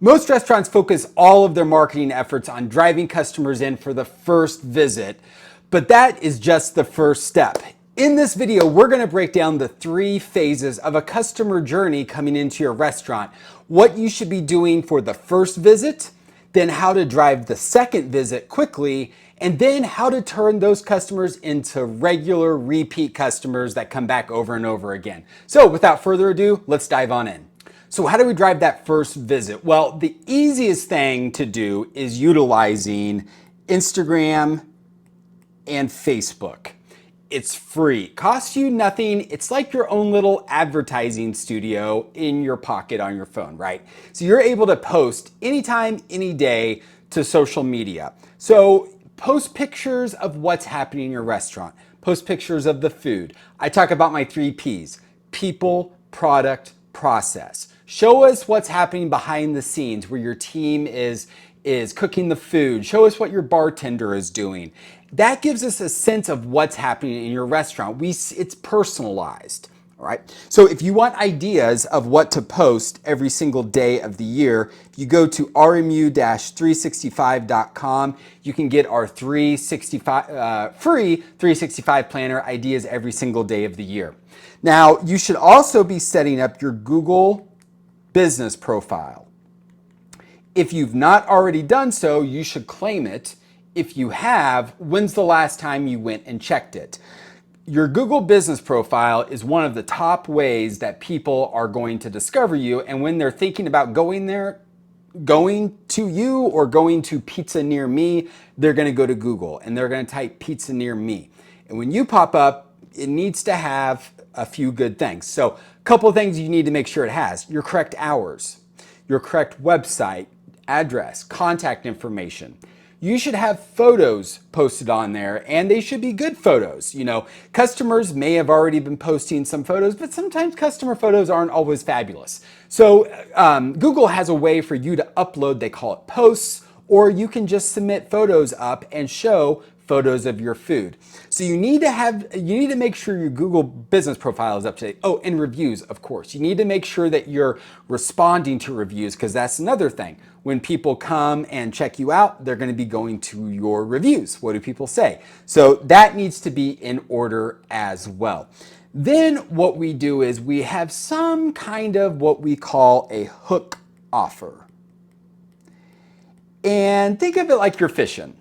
Most restaurants focus all of their marketing efforts on driving customers in for the first visit, but that is just the first step. In this video, we're going to break down the 3 phases of a customer journey coming into your restaurant, what you should be doing for the first visit, then how to drive the second visit quickly, and then how to turn those customers into regular repeat customers that come back over and over again. So without further ado, let's dive on in. So how do we drive that first visit? Well, the easiest thing to do is utilizing Instagram and Facebook. It's free, costs you nothing. It's like your own little advertising studio in your pocket on your phone, right? So you're able to post anytime, any day to social media. So post pictures of what's happening in your restaurant. Post pictures of the food. I talk about my 3 Ps: people, product, process. Show us what's happening behind the scenes where your team is cooking the food. Show us what your bartender is doing. That gives us a sense of what's happening in your restaurant. It's personalized. All right. So if you want ideas of what to post every single day of the year, if you go to rmu-365.com, you can get our free 365 planner, ideas every single day of the year. Now, you should also be setting up your Google business profile. If you've not already done so, you should claim it. If you have, when's the last time you went and checked it? Your Google business profile is one of the top ways that people are going to discover you. And when they're thinking about going there, going to you or going to Pizza Near Me, they're going to go to Google and they're going to type Pizza Near Me. And when you pop up, it needs to have a few good things. So a couple of things you need to make sure it has: your correct hours, your correct website, address, contact information. You should have photos posted on there, and they should be good photos. You know, customers may have already been posting some photos, but sometimes customer photos aren't always fabulous. So Google has a way for you to upload, they call it posts, or you can just submit photos up and show photos of your food. So you need to make sure your Google business profile is up to date. Oh, and reviews, of course. You need to make sure that you're responding to reviews, because that's another thing. When people come and check you out, they're going to be going to your reviews. What do people say? So that needs to be in order as well. Then what we do is we have some kind of what we call a hook offer. And think of it like you're fishing.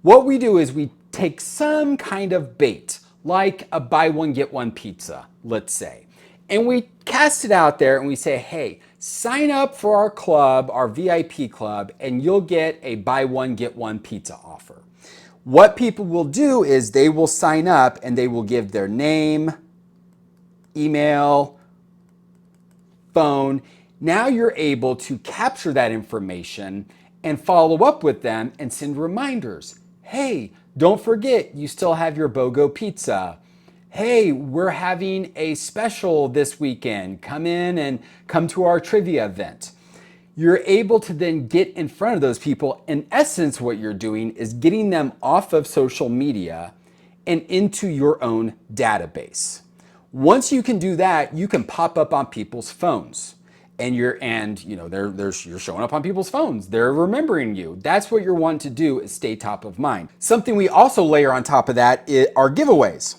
What we do is we take some kind of bait, like a buy one, get one pizza, let's say, and we cast it out there and we say, hey, sign up for our club, our VIP club, and you'll get a buy one, get one pizza offer. What people will do is they will sign up and they will give their name, email, phone. Now you're able to capture that information and follow up with them and send reminders. Hey, don't forget, you still have your BOGO pizza. Hey, we're having a special this weekend. Come in and come to our trivia event. You're able to then get in front of those people. In essence, what you're doing is getting them off of social media and into your own database. Once you can do that, you can pop up on people's phones. And you're showing up on people's phones. They're remembering you. That's what you're wanting to do, is stay top of mind. Something we also layer on top of that are giveaways.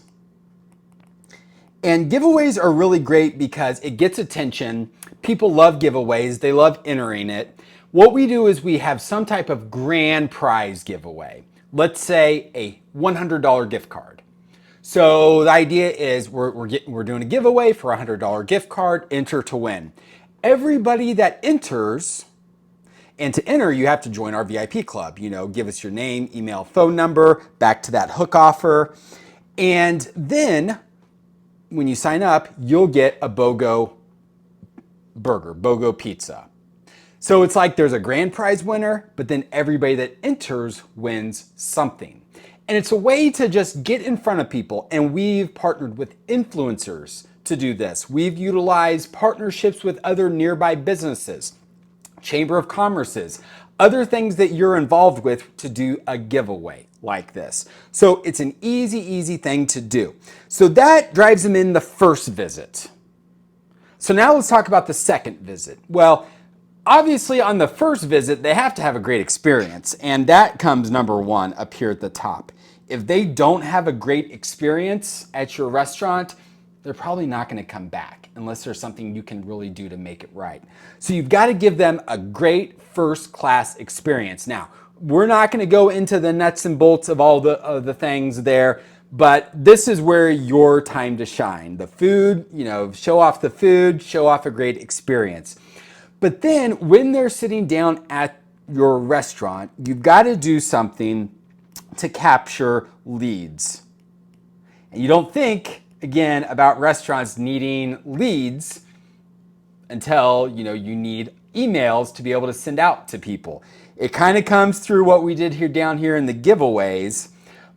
And giveaways are really great because it gets attention. People love giveaways. They love entering it. What we do is we have some type of grand prize giveaway. Let's say a $100 gift card. So the idea is we're doing a giveaway for a $100 gift card, enter to win. Everybody that enters, and to enter, you have to join our VIP club. You know, give us your name, email, phone number, back to that hook offer. And then when you sign up, you'll get a BOGO burger, BOGO pizza. So it's like there's a grand prize winner, but then everybody that enters wins something. And it's a way to just get in front of people. And we've partnered with influencers to do this. We've utilized partnerships with other nearby businesses, Chamber of Commerce's, other things that you're involved with to do a giveaway like this. So it's an easy thing to do. So that drives them in the first visit. So now let's talk about the second visit. Well, obviously on the first visit, they have to have a great experience, and that comes number one up here at the top. If they don't have a great experience at your restaurant, they're probably not going to come back unless there's something you can really do to make it right. So you've got to give them a great first class experience. Now, we're not going to go into the nuts and bolts of all the things there, but this is where your time to shine. The food, show off the food, show off a great experience. But then when they're sitting down at your restaurant, you've got to do something to capture leads. And you don't think, again, about restaurants needing leads until you need emails to be able to send out to people. It kind of comes through what we did here down here in the giveaways,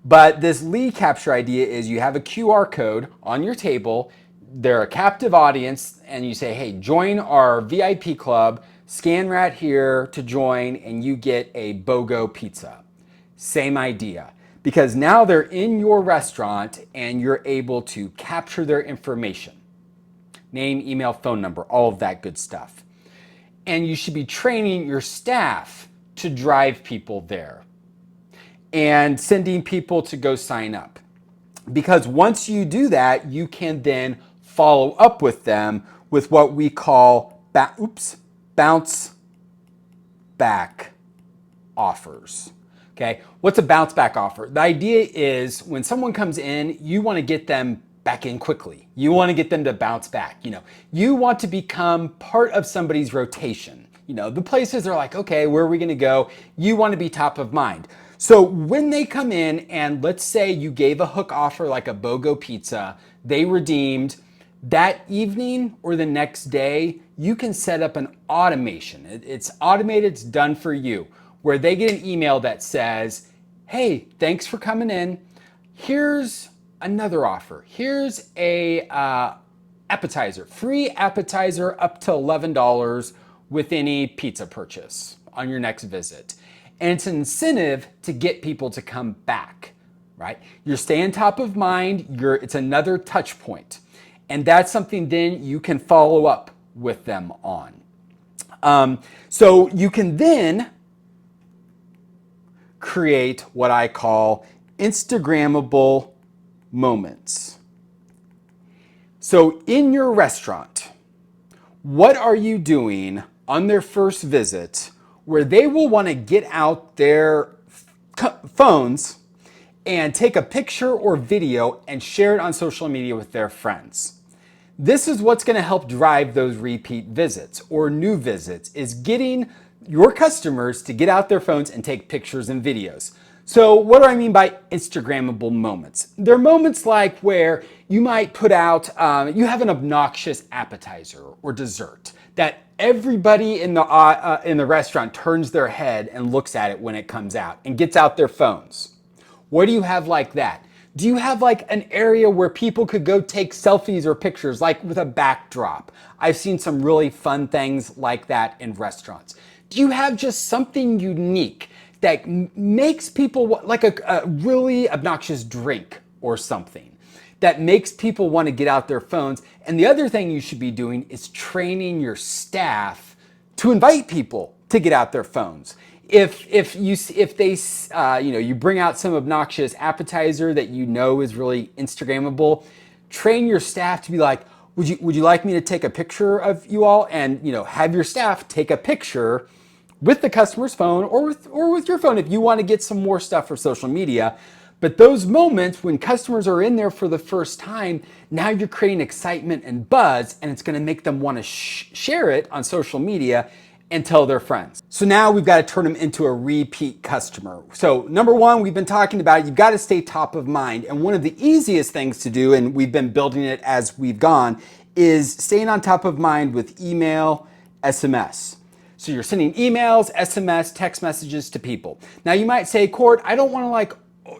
but this lead capture idea is you have a QR code on your table, they're a captive audience, and you say, hey, join our VIP club, scan right here to join, and you get a BOGO pizza. Same idea, because now they're in your restaurant and you're able to capture their information. Name, email, phone number, all of that good stuff. And you should be training your staff to drive people there and sending people to go sign up. Because once you do that, you can then follow up with them with what we call bounce back offers. Okay, what's a bounce back offer? The idea is when someone comes in, you want to get them back in quickly. You want to get them to bounce back. You want to become part of somebody's rotation. The places are like, okay, where are we going to go? You want to be top of mind. So when they come in and let's say you gave a hook offer like a BOGO pizza, they redeemed that evening or the next day, you can set up an automation. It's automated, it's done for you, where they get an email that says, hey, thanks for coming in. Here's another offer. Here's a appetizer, free appetizer up to $11 with any pizza purchase on your next visit. And it's an incentive to get people to come back, right? You're staying top of mind, it's another touch point. And that's something then you can follow up with them on. So you can then create what I call Instagrammable moments. So in your restaurant, what are you doing on their first visit where they will want to get out their phones and take a picture or video and share it on social media with their friends? This is what's going to help drive those repeat visits or new visits, is getting your customers to get out their phones and take pictures and videos. So what do I mean by Instagrammable moments? They're moments like where you might put out, you have an obnoxious appetizer or dessert that everybody in the restaurant turns their head and looks at it when it comes out and gets out their phones. What do you have like that? Do you have like an area where people could go take selfies or pictures, like with a backdrop? I've seen some really fun things like that in restaurants. Do you have just something unique that makes people, like a really obnoxious drink or something, that makes people want to get out their phones? And the other thing you should be doing is training your staff to invite people to get out their phones. If you bring out some obnoxious appetizer that is really Instagrammable, train your staff to be like, would you like me to take a picture of you all? And have your staff take a picture with the customer's phone or with your phone if you want to get some more stuff for social media. But those moments when customers are in there for the first time, now you're creating excitement and buzz, and it's going to make them want to share it on social media and tell their friends. So now we've got to turn them into a repeat customer. So number one, we've been talking about, you've got to stay top of mind. And one of the easiest things to do, and we've been building it as we've gone, is staying on top of mind with email, SMS. So you're sending emails, SMS, text messages to people. Now you might say, Court, I don't want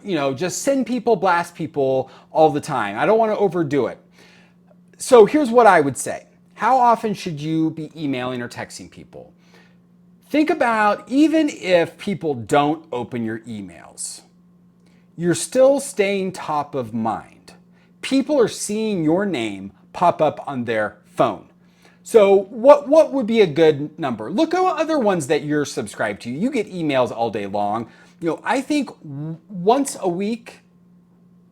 to just send people, blast people all the time. I don't want to overdo it. So here's what I would say. How often should you be emailing or texting people? Think about, even if people don't open your emails, you're still staying top of mind. People are seeing your name pop up on their phone. So what would be a good number? Look at other ones that you're subscribed to. You get emails all day long. I think once a week,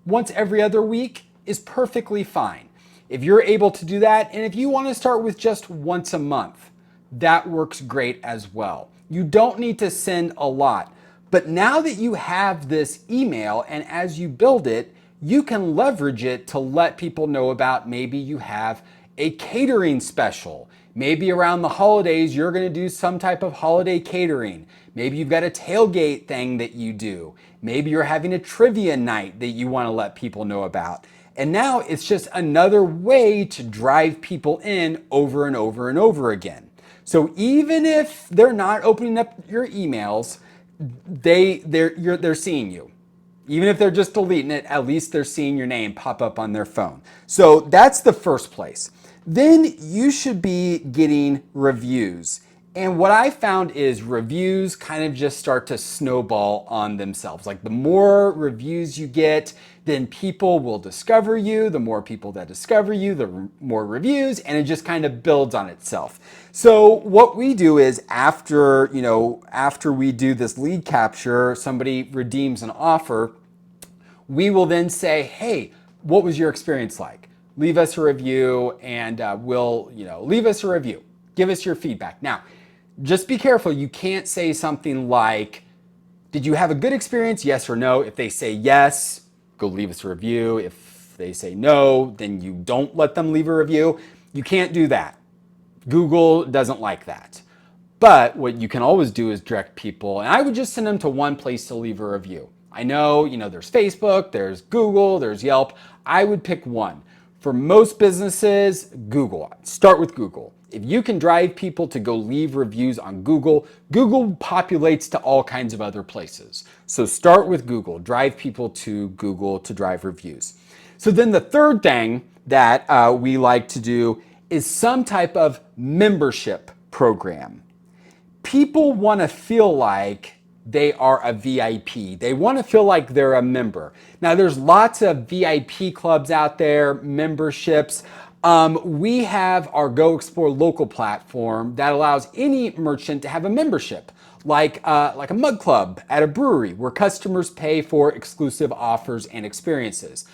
once every other week is perfectly fine. If you're able to do that, and if you want to start with just once a month, that works great as well. You don't need to send a lot. But now that you have this email, and as you build it, you can leverage it to let people know about maybe you have a catering special. Maybe around the holidays, you're going to do some type of holiday catering. Maybe you've got a tailgate thing that you do. Maybe you're having a trivia night that you want to let people know about. And now it's just another way to drive people in over and over and over again. So even if they're not opening up your emails, they're seeing you. Even if they're just deleting it, at least they're seeing your name pop up on their phone. So that's the first place. Then you should be getting reviews. And what I found is reviews kind of just start to snowball on themselves. Like the more reviews you get, then people will discover you. The more people that discover you, the more reviews, and it just kind of builds on itself. So what we do is after we do this lead capture, somebody redeems an offer, we will then say, hey, what was your experience like? Leave us a review, and leave us a review. Give us your feedback. Now, just be careful. You can't say something like, did you have a good experience? Yes or no. If they say yes, go leave us a review. If they say no, then you don't let them leave a review. You can't do that. Google doesn't like that. But what you can always do is direct people, and I would just send them to one place to leave a review. I know, there's Facebook, there's Google, there's Yelp. I would pick one. For most businesses, Google. Start with Google. If you can drive people to go leave reviews on Google, Google populates to all kinds of other places. So start with Google. Drive people to Google to drive reviews. So then the third thing that we like to do is some type of membership program. People want to feel like they are a VIP. They want to feel like they're a member. Now, there's lots of VIP clubs out there, memberships. We have our Go Explore Local platform that allows any merchant to have a membership, like a mug club at a brewery where customers pay for exclusive offers and experiences.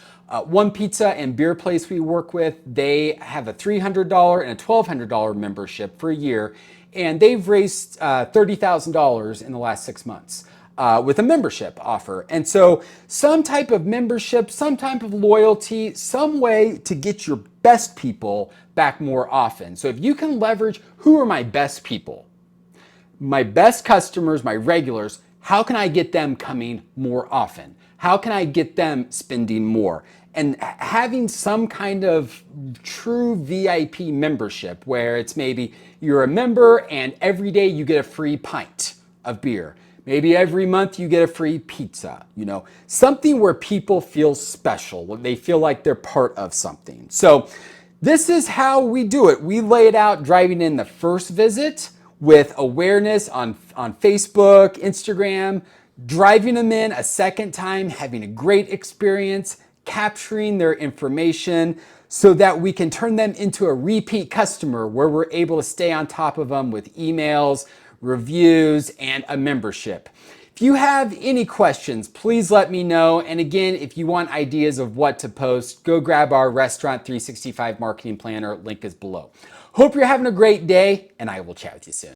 One pizza and beer place we work with, they have a $300 and a $1,200 membership for a year, and they've raised $30,000 in the last 6 months with a membership offer. And so some type of membership, some type of loyalty, some way to get your best people back more often. So if you can leverage, who are my best people? My best customers, my regulars, how can I get them coming more often? How can I get them spending more? And having some kind of true VIP membership where it's maybe you're a member and every day you get a free pint of beer. Maybe every month you get a free pizza, something where people feel special, when they feel like they're part of something. So this is how we do it. We lay it out driving in the first visit with awareness on Facebook, Instagram, driving them in a second time, having a great experience, capturing their information so that we can turn them into a repeat customer where we're able to stay on top of them with emails, reviews, and a membership. If you have any questions, please let me know. And again, if you want ideas of what to post, go grab our Restaurant 365 Marketing Planner. Link is below. Hope you're having a great day, and I will chat with you soon.